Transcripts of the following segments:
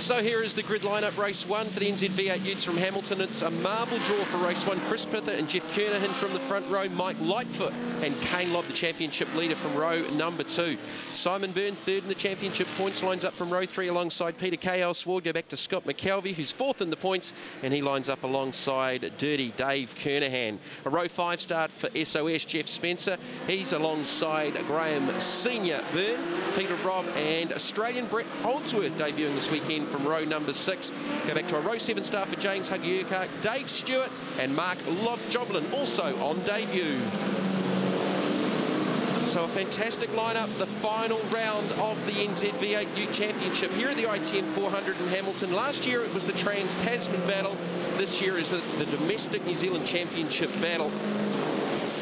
So here is the grid lineup. Race 1 for the NZ V8 Utes from Hamilton. It's a marble draw for race 1. Chris Pither and Jeff Kernahan from the front row. Mike Lightfoot and Kane Lobb, the championship leader, from row number 2. Simon Byrne, third in the championship points, lines up from row 3 alongside Peter K.L. Go back to Scott McKelvey, who's fourth in the points, and he lines up alongside Dirty Dave Kernahan. A row 5 start for SOS, Jeff Spencer. He's alongside Graham Senior Byrne, Peter Robb, and Australian Brett Holdsworth debuting this weekend from row number 6. Go back to a row 7 start for James Huggy-Urquhart, Dave Stewart, and Mark Joblin also on debut. So a fantastic lineup, the final round of the NZ V8 Ute Championship here at the ITM 400 in Hamilton. Last year it was the Trans-Tasman battle. This year is the domestic New Zealand Championship battle.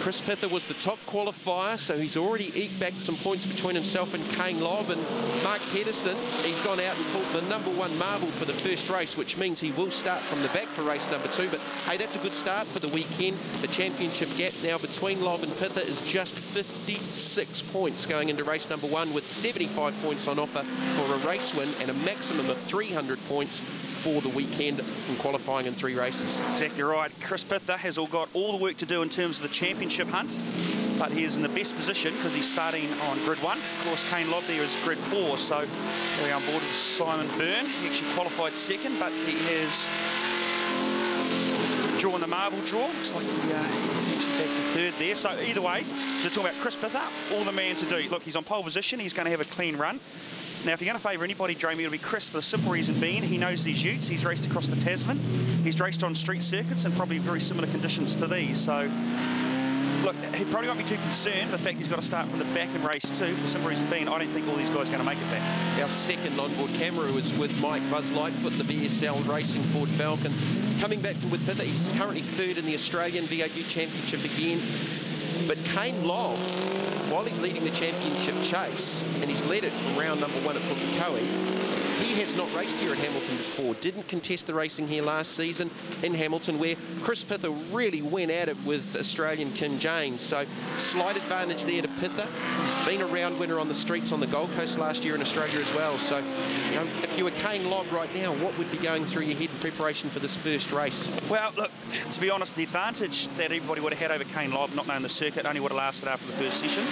Chris Pither was the top qualifier, so he's already eked back some points between himself and Kane Lobb. And Mark Pedersen, he's gone out and pulled the #1 marble for the first race, which means he will start from the back for race number 2. But hey, that's a good start for the weekend. The championship gap now between Lobb and Pither is just 56 points going into race number 1, with 75 points on offer for a race win and a maximum of 300 points for the weekend in qualifying in 3 races. Exactly right. Chris Pither has got all the work to do in terms of the championship hunt, but he is in the best position because he's starting on grid 1. Of course, Kane Lobb there is grid 4, so we're on board with Simon Byrne. He actually qualified second, but he has drawn the marble draw. Looks like he's actually back to third there. So either way, they're talking about Chris Pither, all the man to do. Look, he's on pole position. He's going to have a clean run. Now, if you're going to favour anybody, Jamie, it'll be Chris, for the simple reason being he knows these utes. He's raced across the Tasman. He's raced on street circuits and probably very similar conditions to these. So, look, he probably won't be too concerned with the fact he's got to start from the back in race 2, for the simple reason being I don't think all these guys are going to make it back. Our second onboard camera was with Mike Buzz Lightfoot, the BSL Racing Ford Falcon. Coming back to with Pither, he's currently third in the Australian V8 Ute Championship again. But Kane Lobb, while he's leading the championship chase, and he's led it from round number 1 at Pukekohe, he has not raced here at Hamilton before. Didn't contest the racing here last season in Hamilton, where Chris Pither really went at it with Australian King James. So slight advantage there to Pither. He's been a round winner on the streets on the Gold Coast last year in Australia as well. So, you know, if you were Kane Lobb right now, what would be going through your head in preparation for this first race? Well, look, to be honest, the advantage that everybody would have had over Kane Lobb, not knowing the circuit, only would have lasted after the first session.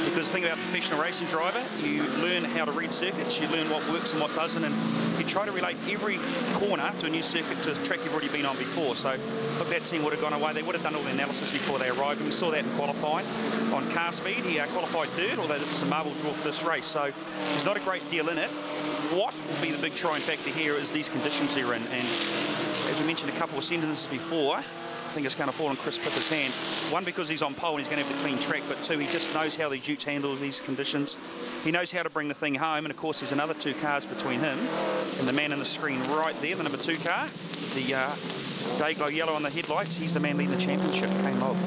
Because the thing about a professional racing driver, you learn how to read circuits, you learn what works and what doesn't, and you try to relate every corner to a new circuit, to a track you've already been on before. So, look, that team would have gone away. They would have done all the analysis before they arrived, and we saw that in qualifying. On car speed, he qualified third, although this is a marble draw for this race, so there's not a great deal in it. What will be the big trying factor here is these conditions they're in, and as we mentioned a couple of sentences before, I think it's going to fall in Chris Pither's hand. 1, because he's on pole and he's going to have the clean track, but 2, he just knows how these utes handle these conditions. He knows how to bring the thing home, and of course there's another 2 cars between him and the man in the screen right there, the number 2 car, the day-glow yellow on the headlights. He's the man leading the championship, Kane Lobb.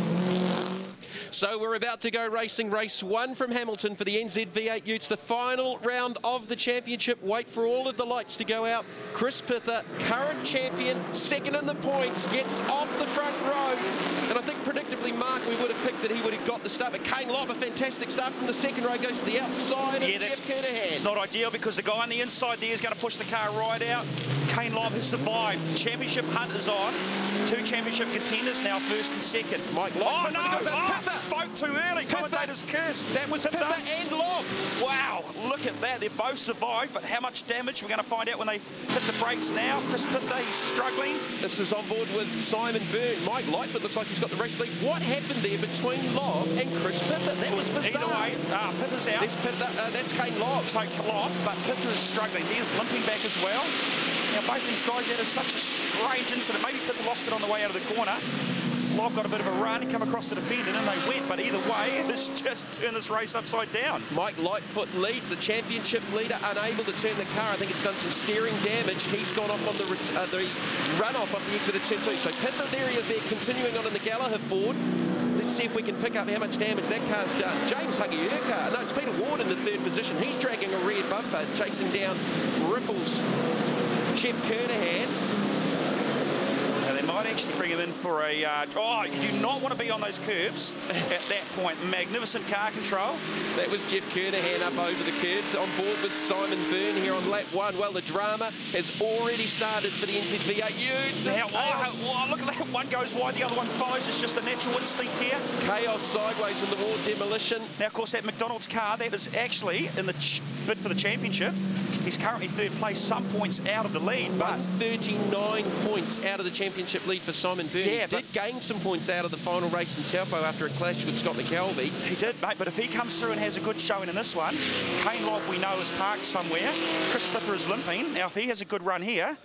So we're about to go racing race 1 from Hamilton for the NZ V8 Utes, the final round of the championship. Wait for all of the lights to go out. Chris Pither, current champion, second in the points, gets off the front row. And I think predictably, Mark, we would have picked that he would have got the start. But Kane Lobb, a fantastic start from the second row, goes to the outside of Jeff Kernahan. It's not ideal because the guy on the inside there is going to push the car right out. Kane Lobb has survived. The championship hunt is on. 2 championship contenders now, first and second. Mike Lobb. Oh no! Spoke too early. Commentator's curse. That was Pither and Lobb. Wow, look at that. They both survived, but how much damage we're going to find out when they hit the brakes now. Chris Pither, he's struggling. This is on board with Simon Byrne. Mike Lightfoot looks like he's got the race lead. What happened there between Lobb and Chris Pither? That was bizarre. Either way, Pither's out. There's Pither, that's Kane Lobb. So Lobb, but Pither is struggling. He is limping back as well. Now, both of these guys had such a strange incident. Maybe Pither lost it on the way out of the corner. Lobb got a bit of a run, he come across the defender and they went, but either way, it's just turned this race upside down. Mike Lightfoot leads, the championship leader, unable to turn the car. I think it's done some steering damage. He's gone off on the runoff off the exit of turn 2. So Pither, there he is there, continuing on in the Gallagher Ford. Let's see if we can pick up how much damage that car's done. James Huggy-Urquhart, no, it's Peter Ward in the 3rd position. He's dragging a rear bumper, chasing down Ripple's Jeff Kernahan. Now, they might might actually bring him in for a... oh, you do not want to be on those curbs at that point. Magnificent car control. That was Jeff Kernahan up over the curbs. On board with Simon Byrne here on lap 1. Well, the drama has already started for the NZV8 Utes. Now, look at that. One goes wide, the other one follows. It's just a natural instinct here. Chaos sideways in the wall demolition. Now, of course, that McDonald's car, that is actually in the bid for the championship. He's currently third place, some points out of the lead, but 39 points out of the championship lead for Simon Byrne. Yeah, he did gain some points out of the final race in Taupo after a clash with Scott McKelvey. He did, mate, but if he comes through and has a good showing in this one, Kane Lobb, we know, is parked somewhere. Chris Pither is limping. Now, if he has a good run here,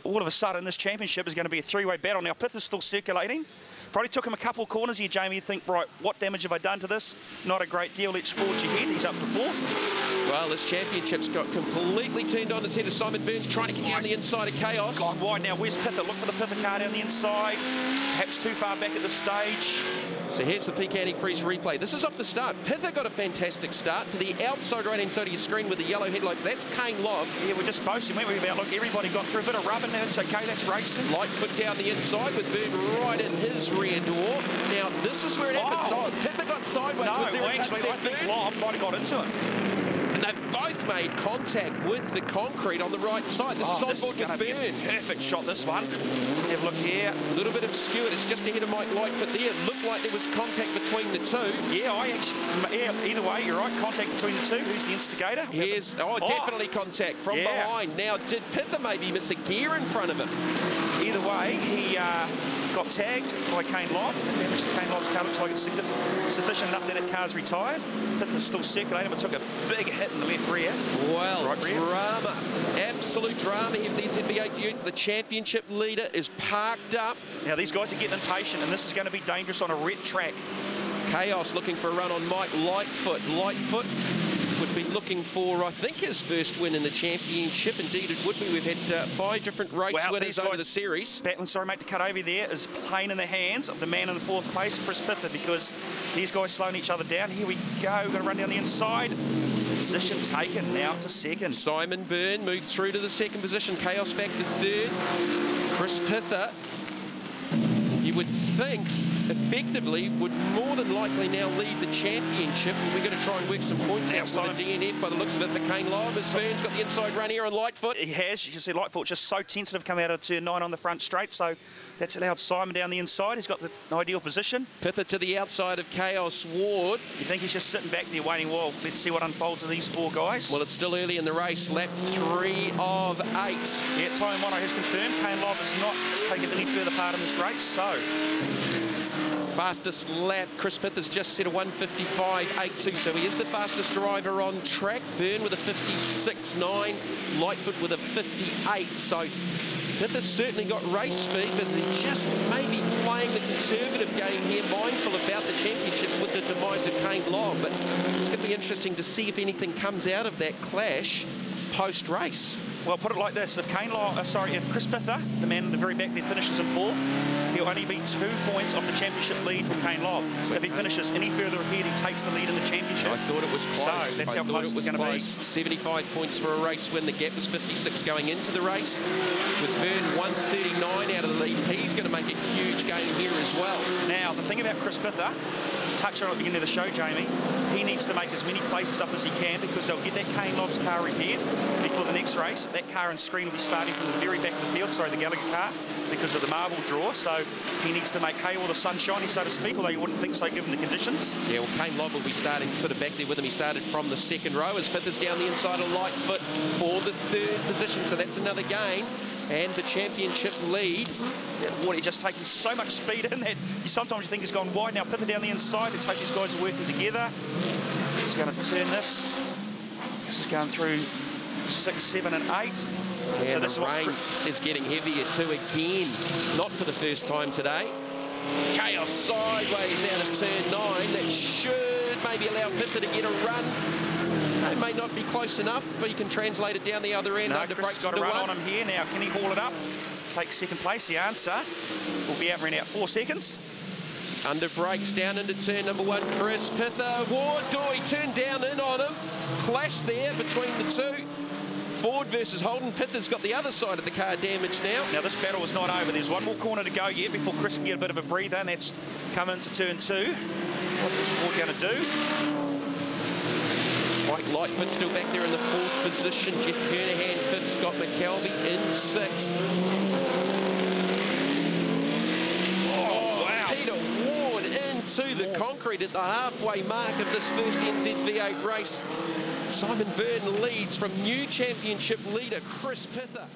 all of a sudden this championship is going to be a three-way battle. Now, Pither's still circulating. Probably took him a couple of corners here, Jamie. You'd think, right, what damage have I done to this? Not a great deal. Let's forge ahead. He's up to 4th. Well, this championship's got completely turned on its head as Simon Byrne's trying to get down the inside of Chaos. Gone wide now. Where's Pither? Look for the Pither car down the inside. Perhaps too far back at this stage. So here's the Peak Antifreeze replay. This is off the start. Pither got a fantastic start to the outside right-hand side of your screen with the yellow headlights. That's Kane Lobb. Yeah, we're just boasting, weren't we, about, look, everybody got through a bit of rubbing. That's okay, that's racing. Lightfoot down the inside with Byrne right in his rear door. Now, this is where it happens. Oh, Pither got sideways. No, was there actually, I think Lobb might have got into it. And they've both made contact with the concrete on the right side. This is on board with Byrne. Perfect shot, this one. Let's have a look here. A little bit obscured. It's just ahead of Mike Lightfoot there. It looked like there was contact between the two. Yeah, either way, you're right. Contact between the two. Who's the instigator? Here's, definitely contact from behind. Now, did Pither maybe miss a gear in front of him? Either way, he got tagged by Kane Lobb. Damage to Kane Lobb's car looks like it's sufficient enough that that car's retired. Pither's still circulating, but took a big hit in the left rear. Well, right rear. Drama, absolute drama here for the NZV8 Ute. The championship leader is parked up. Now, these guys are getting impatient, and this is going to be dangerous on a red track. Chaos looking for a run on Mike Lightfoot. Lightfoot would be looking for, I think, his first win in the championship. Indeed, it would be. We've had 5 different race winners over the series. Battling, sorry, mate, to cut over there, is playing in the hands of the man in the 4th place, Chris Pither, because these guys slowing each other down. Here we go. We're going to run down the inside. Position taken now to 2nd. Simon Byrne moved through to the 2nd position. Chaos back to 3rd. Chris Pither, you would think, effectively would more than likely now lead the championship. We're going to try and work some points out for the DNF by the looks of it. The Kane Lobb, as Byrne's got the inside run here on Lightfoot. He has. You can see Lightfoot just so tentative come out of turn 9 on the front straight, so that's allowed Simon down the inside. He's got the ideal position. Pither to the outside of Chaos Ward. You think he's just sitting back there waiting, well, let's see what unfolds with these 4 guys. Well, it's still early in the race, lap 3 of 8. Yeah, time Mono has confirmed Kane Lobb has not taken any further part in this race, so... Fastest lap, Chris Pither's just set a 1:55.82, so he is the fastest driver on track. Byrne with a 56.9, Lightfoot with a 58, so Pither's certainly got race speed, but he's just maybe playing the conservative game here, mindful about the championship with the demise of Kane Lobb. But it's going to be interesting to see if anything comes out of that clash post-race. Well, put it like this, if if Chris Pither, the man in the very back there, finishes in 4th, he'll only be 2 points off the championship lead from Kane Lobb. So if he finishes any further ahead, he takes the lead in the championship. I thought it was close. So that's how close it's going to be. 75 points for a race win. The gap was 56 going into the race. With Byrne 139 out of the lead, he's going to make a huge gain here as well. Now, the thing about Chris Pither, touched on at the beginning of the show, Jamie, he needs to make as many places up as he can because they'll get that Kane Lobb's car repaired before the next race. That car and screen will be starting from the very back of the field, the Gallagher car, because of the marble draw. So he needs to make hay while the sun's shining, so to speak, although you wouldn't think so given the conditions. Yeah, well, Kane Lobb will be starting sort of back there with him. He started from the 2nd row as Pither's down the inside of Lightfoot for the 3rd position, so that's another gain. And the championship lead. Yeah, he's just taking so much speed in that sometimes you think he's gone wide. Now Pither down the inside. Let's hope these guys are working together. He's going to turn this. This is going through 6, 7 and 8. And so this rain is getting heavier too again. Not for the first time today. Chaos sideways out of turn 9. That should maybe allow Pither to get a run. It may not be close enough, but you can translate it down the other end. No, Chris has got a run on him here. Now, can he haul it up? Take 2nd place. The answer will be out around 4 seconds. Under brakes down into turn number 1. Chris Pither. Ward, he turned down in on him. Clash there between the two. Ford versus Holden. Pither's got the other side of the car damaged now. Now this battle is not over. There's one more corner to go yet before Chris can get a bit of a breather, and that's come into turn 2. What is Ford going to do? Mike Lightfoot still back there in the 4th position. Jeff Kernahan 5th. Scott McKelvey in 6th. Oh, wow. Peter Ward into the concrete at the halfway mark of this first NZ V8 race. Simon Burton leads from new championship leader Chris Pither.